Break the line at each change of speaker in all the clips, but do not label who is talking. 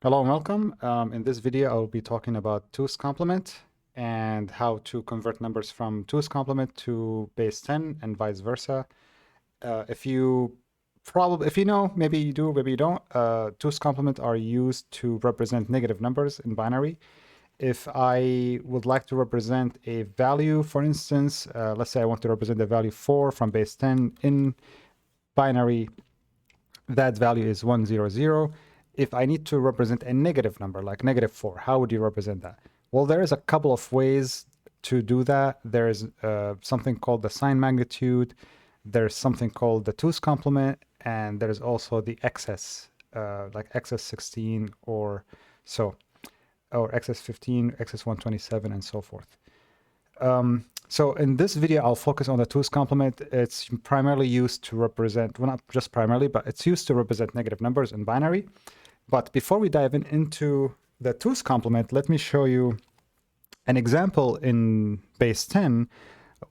Hello and welcome. In this video, I'll be talking about 2's complement and how to convert numbers from 2's complement to base 10 and vice versa. If you know, maybe you do, maybe you don't, 2's complement are used to represent negative numbers in binary. If I would like to represent a value, for instance, let's say I want to represent the value 4 from base 10 in binary, that value is 100. If I need to represent a negative number like -4, how would you represent that? Well, there is a couple of ways to do that. There is something called the sign magnitude. There's something called the 2's complement, and there's also the excess, like excess 16 or so, or excess 15, excess 127, and so forth. So in this video, I'll focus on the 2's complement. It's primarily used to represent, well, not just primarily, but it's used to represent negative numbers in binary. But before we dive into the 2's complement, let me show you an example in base 10,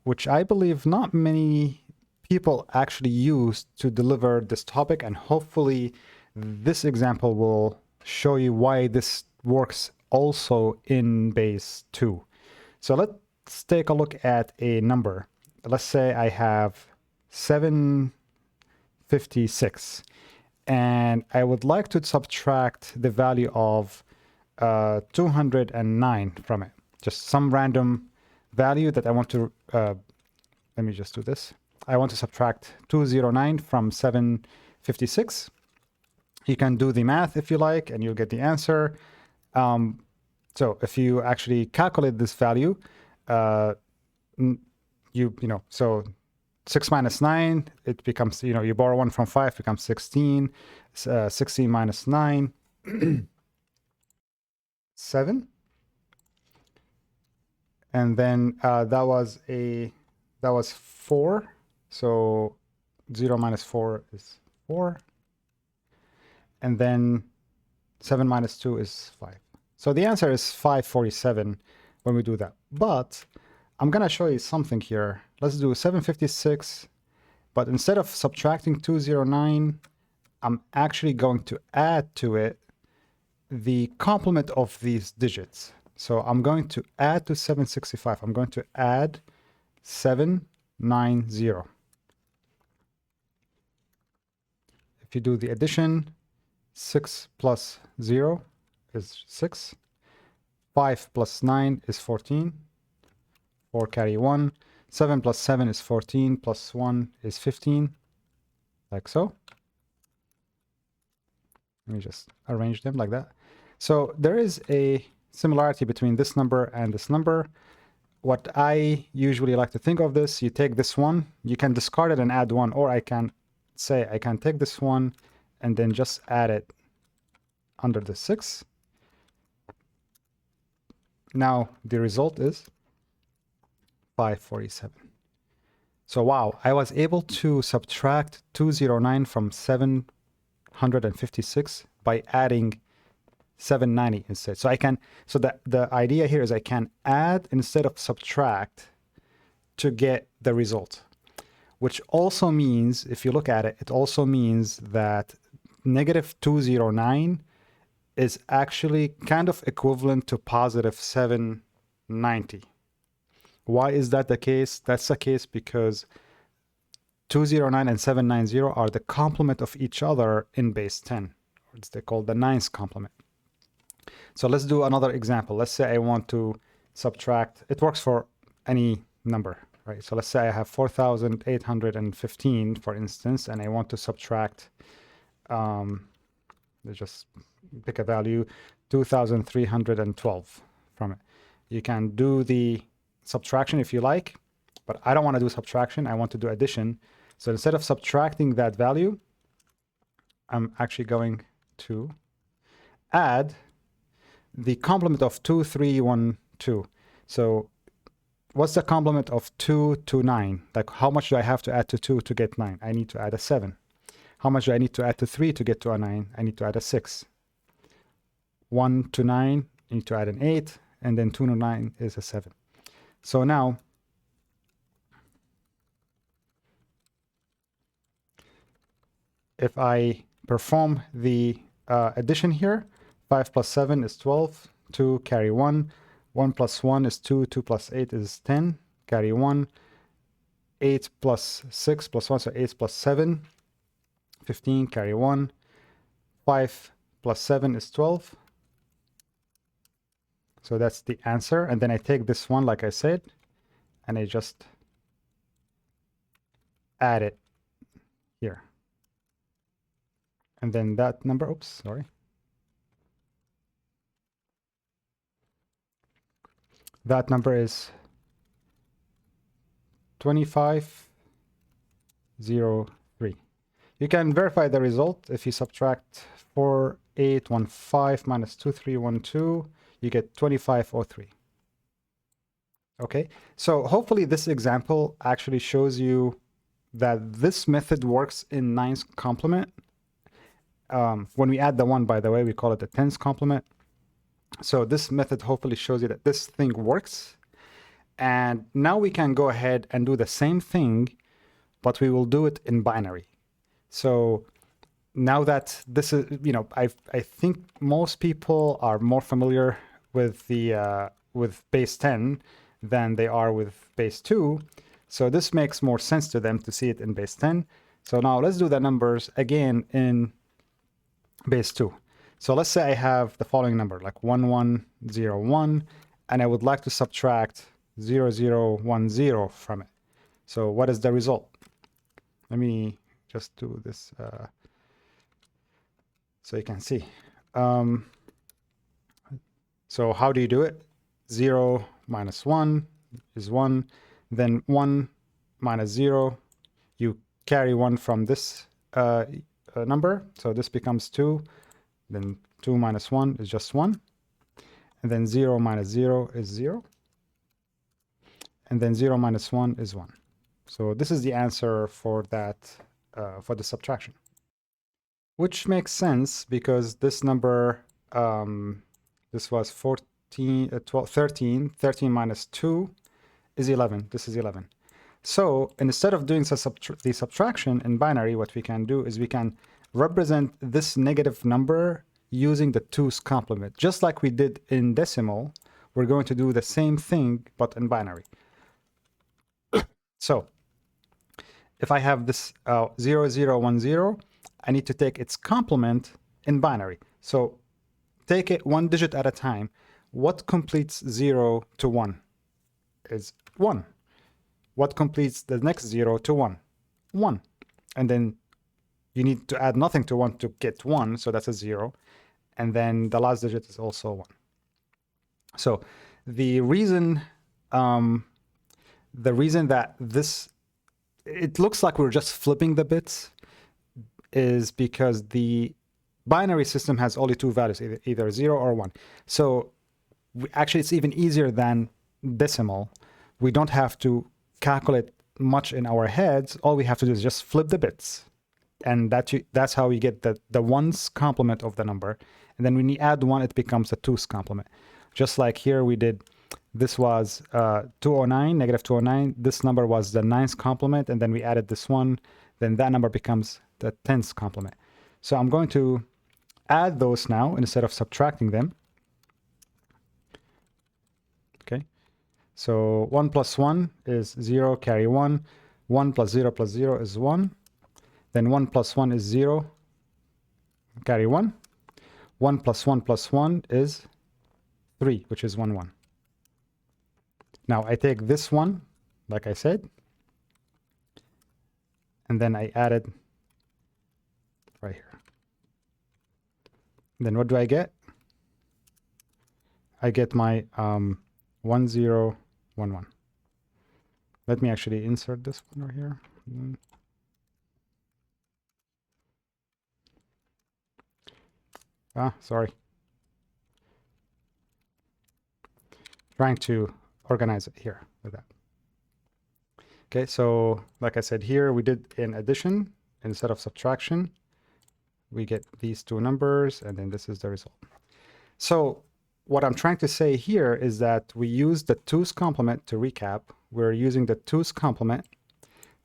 which I believe not many people actually use to deliver this topic. And hopefully this example will show you why this works also in base 2. So let's take a look at a number. Let's say I have 756. And I would like to subtract the value of 209 from it. Just some random value that I want to, let me just do this. I want to subtract 209 from 756. You can do the math if you like, and you'll get the answer. So if you actually calculate this value, so 6 minus 9, it becomes, you borrow 1 from 5, becomes 16. 16 minus 9, 7. And then that was 4. So 0 minus 4 is 4. And then 7 minus 2 is 5. So the answer is 547 when we do that. But I'm going to show you something here. Let's do 756, but instead of subtracting 209, I'm actually going to add to it the complement of these digits. So I'm going to add to 765. I'm going to add 790. If you do the addition, 6 plus 0 is 6. 5 plus 9 is 14. 4 carry 1. 7 plus 7 is 14, plus 1 is 15, like so. Let me just arrange them like that. So there is a similarity between this number and this number. What I usually like to think of this, you take this one, you can discard it and add 1, or I can say I can take this one and then just add it under the 6. Now the result is 547. So wow, I was able to subtract 209 from 756 by adding 790 instead. So the idea here is I can add instead of subtract to get the result, which also means, if you look at it, it also means that negative 209 is actually kind of equivalent to positive 790. Why is that the case? That's the case because 209 and 790 are the complement of each other in base 10. They're called the 9's complement. So let's do another example. Let's say I want to subtract, it works for any number, right? So let's say I have 4,815, for instance, and I want to subtract, let's just pick a value, 2,312 from it. You can do the subtraction if you like, but I don't want to do subtraction. I want to do addition. So instead of subtracting that value, I'm actually going to add the complement of 2312. So what's the complement of 2 to 9? Like, how much do I have to add to 2 to get 9? I need to add a 7. How much do I need to add to 3 to get to a 9? I need to add a 6. 1 to 9, I need to add an 8, and then 2 to 9 is a 7. So now, if I perform the addition here, 5 plus 7 is 12. 2, carry 1. 1 plus 1 is 2. 2 plus 8 is 10. Carry 1. 8 plus 6 plus 1, so 8 plus 7. 15, carry 1. 5 plus 7 is 12. So that's the answer. And then I take this one, like I said, and I just add it here. And then that number, oops, sorry. That number is 2503. You can verify the result if you subtract 4815 minus 2312, you get 2503. Okay, so hopefully this example actually shows you that this method works in 9's complement. When we add the 1, by the way, we call it the 10's complement. So this method hopefully shows you that this thing works. And now we can go ahead and do the same thing, but we will do it in binary. So now that this is, you know, I think most people are more familiar with the with base 10 than they are with base 2. So this makes more sense to them to see it in base 10. So now let's do the numbers again in base 2. So let's say I have the following number, like 1101, and I would like to subtract 0010 from it. So what is the result? Let me just do this so you can see. So how do you do it? 0 minus 1 is 1. Then 1 minus 0, you carry 1 from this number. So this becomes 2. Then 2 minus 1 is just 1. And then 0 minus 0 is 0. And then 0 minus 1 is 1. So this is the answer for that, for the subtraction. Which makes sense because this number, this was 13. 13 minus 2 is 11. This is 11. So instead of doing the subtraction in binary, what we can do is we can represent this negative number using the 2's complement. Just like we did in decimal, we're going to do the same thing, but in binary. So if I have this 0010, I need to take its complement in binary. So take it one digit at a time. What completes 0 to 1 is 1. What completes the next 0 to 1? 1. And then you need to add nothing to 1 to get 1, so that's a 0. And then the last digit is also 1. So the reason that this, it looks like we're just flipping the bits is because the binary system has only 2 values, either 0 or 1. So actually, it's even easier than decimal. We don't have to calculate much in our heads. All we have to do is just flip the bits. And that's how we get the 1's complement of the number. And then when you add 1, it becomes the 2's complement. Just like here we did, this was 209, negative 209. This number was the 9's complement. And then we added this one. Then that number becomes the 10's complement. So I'm going to add those now instead of subtracting them. Okay. So 1 plus 1 is 0, carry 1. 1 plus 0 plus 0 is 1. Then 1 plus 1 is 0, carry 1. 1 plus 1 plus 1 is 3, which is 1, 1. Now I take this one, like I said, and then I add it right here. Then what do I get? I get my 1011. Let me actually insert this one over here. Sorry. Trying to organize it here with that. Okay, so like I said here, we did in addition instead of subtraction. We get these two numbers, and then this is the result. So what I'm trying to say here is that we use the 2's complement to recap. We're using the 2's complement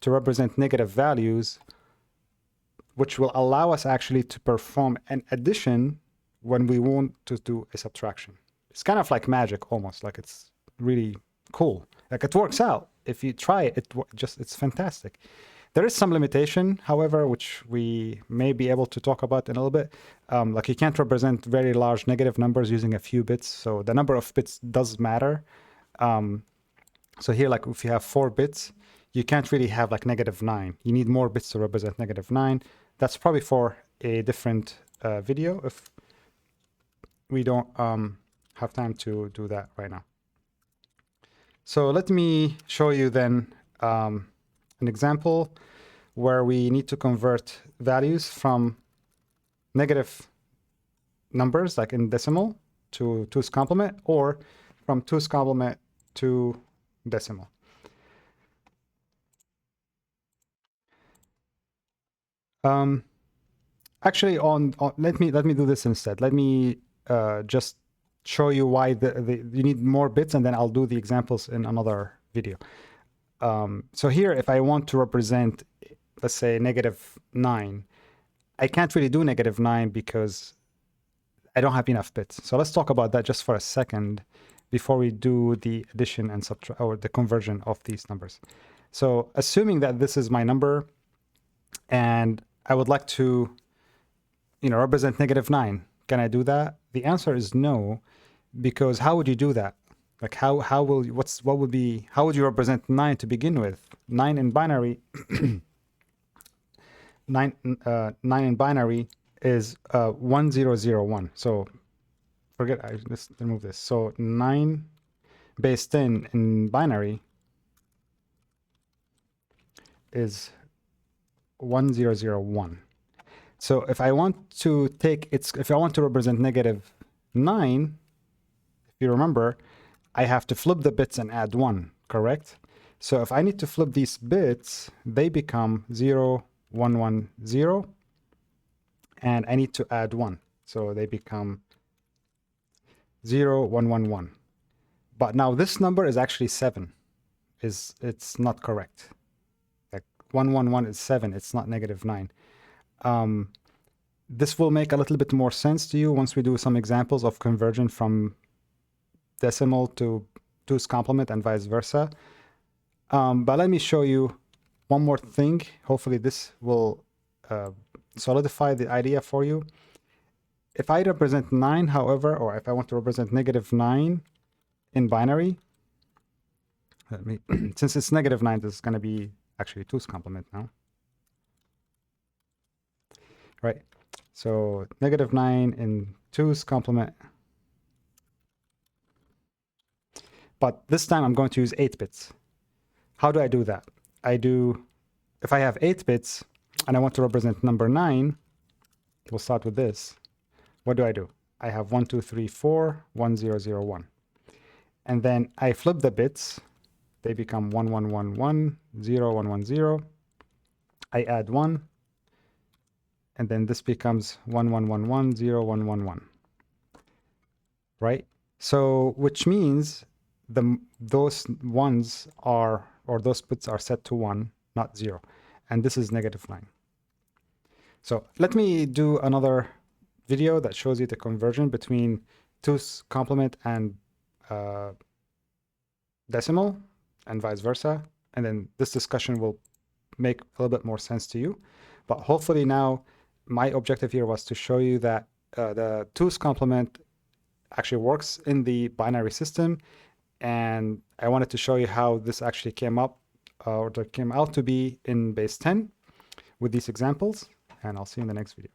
to represent negative values, which will allow us actually to perform an addition when we want to do a subtraction. It's kind of like magic almost, like it's really cool. Like it works out. If you try it, it's fantastic. There is some limitation, however, which we may be able to talk about in a little bit. Like you can't represent very large negative numbers using a few bits. So the number of bits does matter. So here, like if you have 4 bits, you can't really have like -9. You need more bits to represent -9. That's probably for a different video if we don't have time to do that right now. So let me show you then an example where we need to convert values from negative numbers, like in decimal, to 2's complement, or from 2's complement to decimal. Actually, let me do this instead. Let me just show you why you need more bits, and then I'll do the examples in another video. So here, if I want to represent, let's say, -9, I can't really do -9 because I don't have enough bits. So let's talk about that just for a second before we do the addition and subtraction or the conversion of these numbers. So assuming that this is my number and I would like to, represent -9, can I do that? The answer is no, because how would you do that? Like how would you represent 9 to begin with? 9 in binary 9 in binary is 1001. So forget, let's remove this. So 9 base 10 in binary is 1001. So if I want to represent -9, if you remember, I have to flip the bits and add 1, correct? So if I need to flip these bits, they become 0, 1, 1, 0, and I need to add 1. So they become 0, 1, 1, 1. But now this number is actually 7. It's not correct. Like 1, 1, 1 is 7. It's not -9. This will make a little bit more sense to you once we do some examples of conversion from decimal to 2's complement and vice versa. But let me show you one more thing. Hopefully this will solidify the idea for you. If I represent 9, however, or if I want to represent -9 in binary, since it's -9, this is going to be actually 2's complement now. Right, so -9 in 2's complement. But this time I'm going to use 8 bits. How do I do that? If I have 8 bits and I want to represent number 9, we'll start with this. What do? I have 1, 2, 3, 4, 1, 0, 0, 1. And then I flip the bits. They become 1, 1, 1, 1, 0, 1, 1, 0. I add 1. And then this becomes 1, 1, 1, 1, 0, 1, 1, 1. Right? So, which means those ones are, or those bits are set to 1, not 0. And this is -9. So let me do another video that shows you the conversion between 2's complement and decimal and vice versa. And then this discussion will make a little bit more sense to you. But hopefully now my objective here was to show you that the 2's complement actually works in the binary system. And I wanted to show you how this actually came up or came out to be in base 10 with these examples. And I'll see you in the next video.